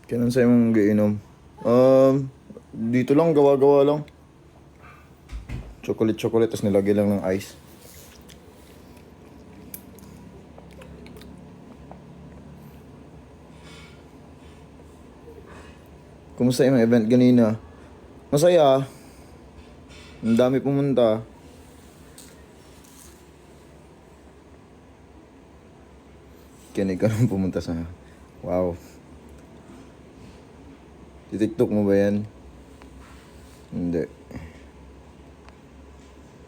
Kailan sa'yo mong giinom? Dito lang, gawa-gawa lang. Chocolate, tapos nilagay lang ng ice. Kumusta yung event ganina? Masaya. Ang dami pumunta. Kinig ka nung pumunta sa... Wow. TikTok mo ba yan? Hindi.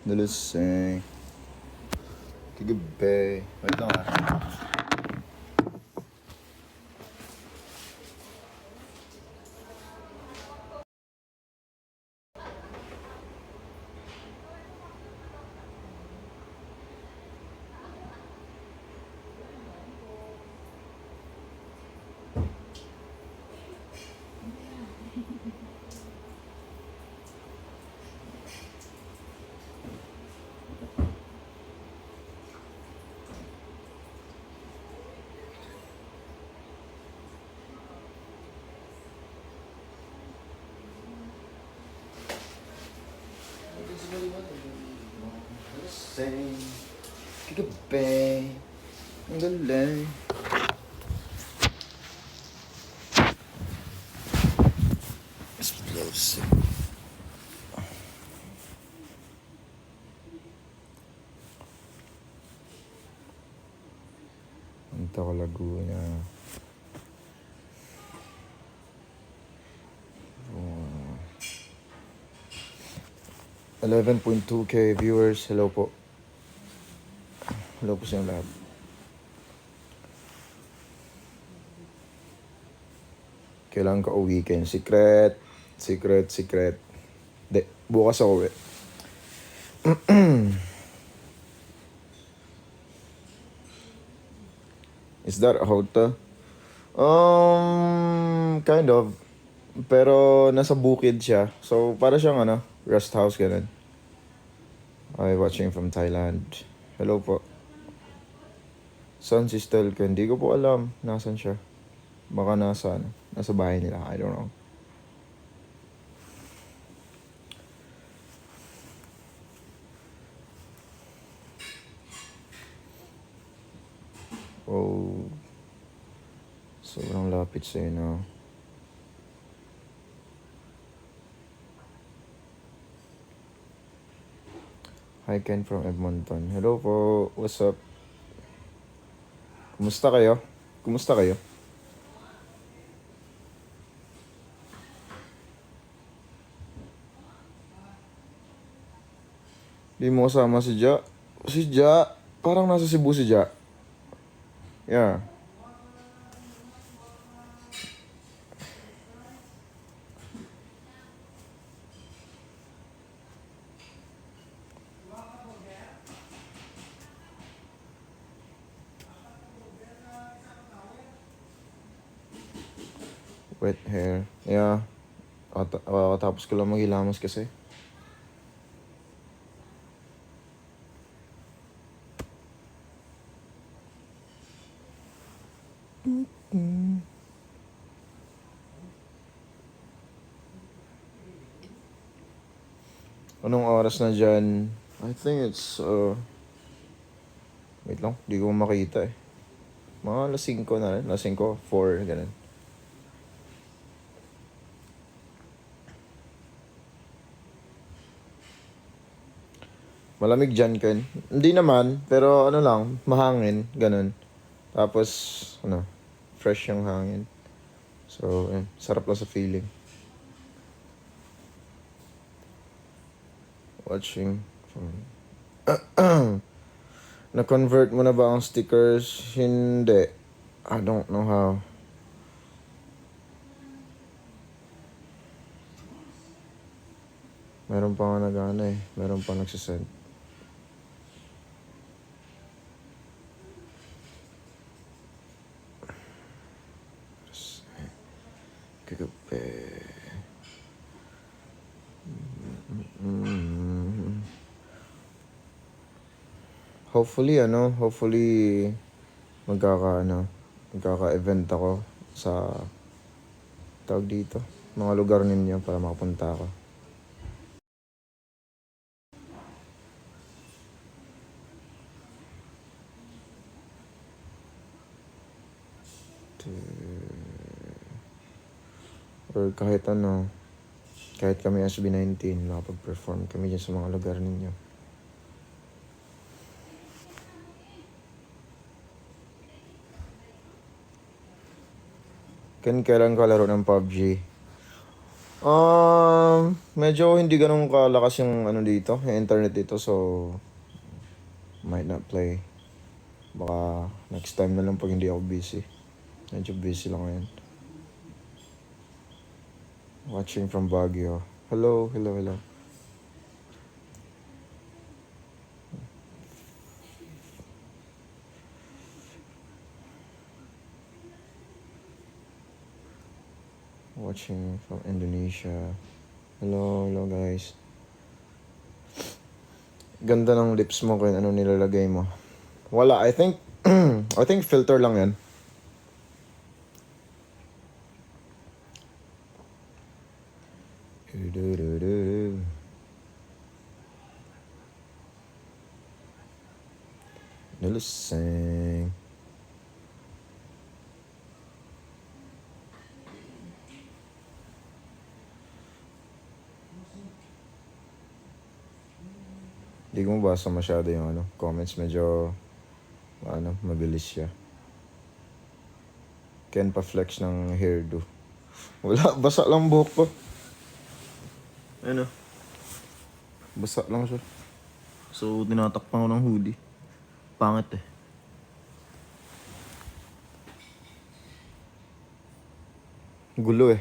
Daluseng. Kagabi. Wait lang ah. Daluseng. Kagabi. Ang galing. Explosive. Ito ko Laguna. 11.2k viewers. Hello po. Hello po sa inyo lahat. Kailangan ka weekend. Secret. Di, bukas ako uwi. Is that a hotel? Kind of. Pero nasa bukid siya. So, para siyang rest house ganun. I watching from Thailand. Hello po. Saan si Stelka? Hindi ko po alam. Nasaan siya? Baka nasa bahay nila. I don't know. Oh. Sobrang lapit sa'yo na. Hi Ken from Edmonton. Hello po. What's up? Kumusta kayo? Di mo kasama si Ja? Si Ja? Parang nasa Cebu si Ja. Yeah. Wet hair. Yeah. Tapos ko lang maghilamos kasi. Anong oras na dyan? I think it's, wait lang, di ko makita eh. Mga alas 5 na rin. Alas 5, 4, ganun. Malamig dyan, Ken. Hindi naman, pero lang, mahangin, ganun. Tapos, fresh yung hangin. So, sarap lang sa feeling. Watching from... Na-convert mo na ba ang stickers? Hindi. I don't know how. Meron pa nga nag-ano eh. Meron pa nagsasend. Kagabi. Hopefully magkaka-event ako sa tawag dito, mga lugar ninyo para makapunta ako. Or kahit ano, kahit kami SB19, nakapag-perform kami dyan sa mga lugar ninyo. Kailan ka laro ng PUBG? Medyo hindi ganun kalakas yung ano dito, yung internet dito, so might not play. Baka next time na lang pag hindi ako busy. Medyo busy lang ngayon. Watching from Baguio. Hello. Watching from Indonesia. Hello guys. Ganda ng lips mo kung ano nilalagay mo. Wala, I think I think filter lang yan. Nilusing. Hindi ko mabasa masyado yung comments. Medyo mabilis siya. Ken pa flex ng hairdo. Wala, basa lang buhok ko. Basa lang siya. So, tinatakpan ko ng hoodie. Pangit eh. Gulo eh.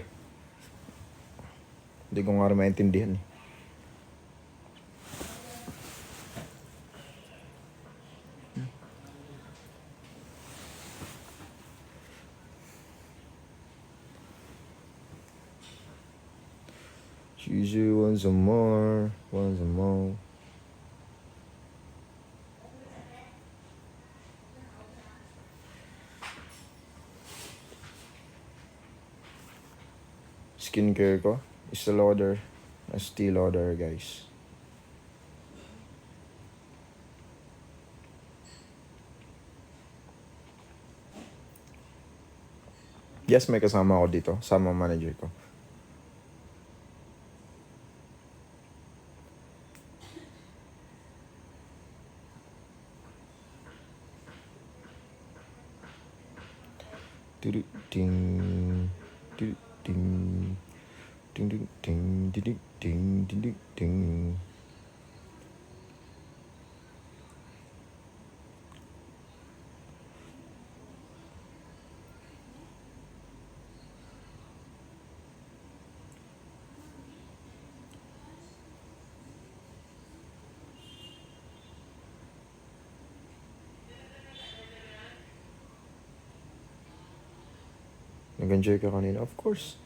Hindi ko nga rin maintindihan eh. Choose want some more. Skincare ko. Estee Lauder guys. Yes, may kasama ako dito. Sama manager ko. Ding. Nag-enjoy ka kanina? Of course.